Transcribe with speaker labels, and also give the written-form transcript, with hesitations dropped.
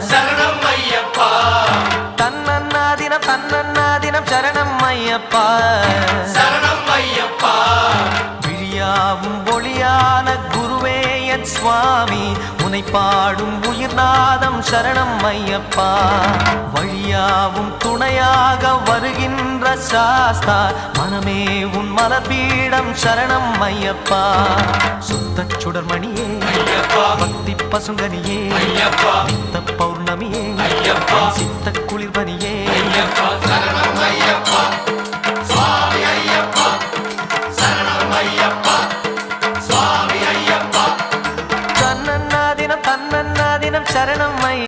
Speaker 1: சரணம் ஐயப்பா.
Speaker 2: தன்னன்னாதினம் தன்னன்னாதினம் சரணம் ஐயப்பா.
Speaker 1: சரணம் ஐயப்பா.
Speaker 2: விழியாவும் ஒளியான குருவே என் சுவாமி, உனை பாடும் உயிர்நாதம் சரணம் ஐயப்பா. வழியாவும் துணையாக வருகின்ற சாஸ்தா, மனமே உன் மலர்பீடம் சரணம் ஐயப்பா. சுத்த சுடர்மணியே
Speaker 1: ஐயப்பா.
Speaker 2: பக்தி பசுங்கனியே
Speaker 1: ஐயப்பா.
Speaker 2: நித்த பௌர்ணமியே
Speaker 1: ஐயப்பா.
Speaker 2: சித்த